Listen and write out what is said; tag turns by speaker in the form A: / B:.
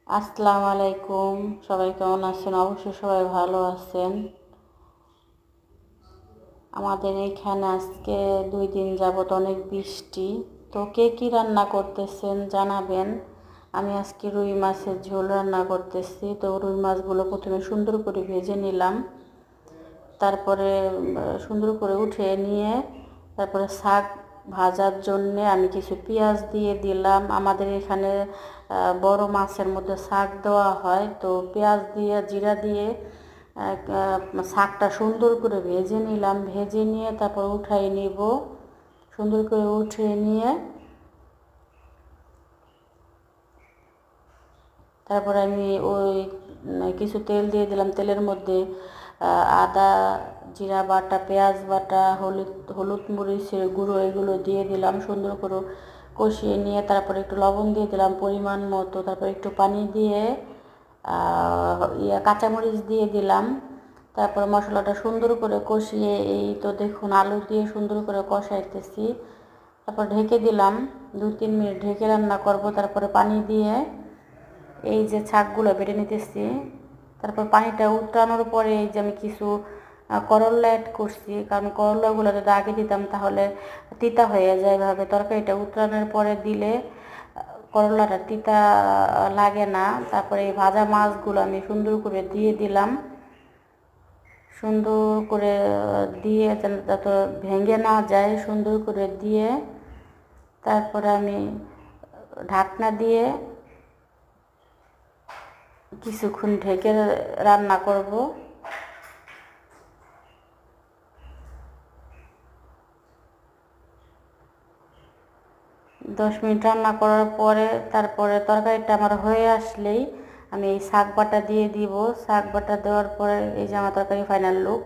A: আসসালামু আলাইকুম। সবাই কেমন আছেন? অবশ্যই সবাই ভালো আছেন। আমাদের এইখানে আজকে 2 দিন যাবত অনেক বৃষ্টি। তো কে কী রান্না করতেছেন জানাবেন। আমি আজকে রুই মাছের ঝোল রান্না করতেছি। তো রুই মাছগুলো প্রথমে সুন্দর করে ভেজে নিলাম, তারপরে সুন্দর করে উঠিয়ে নিয়ে তারপরে শাক ভাজার জন্যে আমি কিছু পেঁয়াজ দিয়ে দিলাম। আমাদের এখানে বড় মাছের মধ্যে শাক দেওয়া হয়, তো পেঁয়াজ দিয়ে জিরা দিয়ে শাকটা সুন্দর করে ভেজে নিলাম। ভেজে নিয়ে তারপর উঠাই নিব। সুন্দর করে উঠিয়ে নিয়ে তারপরে আমি ওই কিছু তেল দিয়ে দিলাম। তেলের মধ্যে আদা জিরা বাটা, পেঁয়াজ বাটা, হলুদ মরিচের গুঁড়ো এগুলো দিয়ে দিলাম। সুন্দর করে কষিয়ে নিয়ে তারপরে একটু লবণ দিয়ে দিলাম পরিমাণ মতো। তারপর একটু পানি দিয়ে কাঁচামরিচ দিয়ে দিলাম। তারপর মশলাটা সুন্দর করে কষিয়ে এই তো দেখুন আলু দিয়ে সুন্দর করে কষাইতেছি। তারপর ঢেকে দিলাম, 2-3 মিনিট ঢেকে রান্না করব। তারপরে পানি দিয়ে এই যে শাকগুলো বেটে নিতেছি। তারপর পানিটা উতরানোর পরে এই যে আমি কিছু করলা অ্যাড করছি, কারণ করলাগুলো যদি আগে দিতাম তাহলে তিতা হয়ে যায়। এভাবে তরকারিটা উতরানোর পরে দিলে করলাটা তিতা লাগে না। তারপরে এই ভাজা মাছগুলো আমি সুন্দর করে দিয়ে দিলাম। সুন্দর করে দিয়ে যাতে ভেঙে না যায়, সুন্দর করে দিয়ে তারপরে আমি ঢাকনা দিয়ে কিছুক্ষণ ঢেকে রান্না করব। 10 মিনিট রান্না করার পরে তারপরে তরকারিটা আমার হয়ে আসলেই আমি এই শাক বাটা দিয়ে দিব। শাক বাটা দেওয়ার পরে এই যে আমার তরকারি ফাইনাল লুক।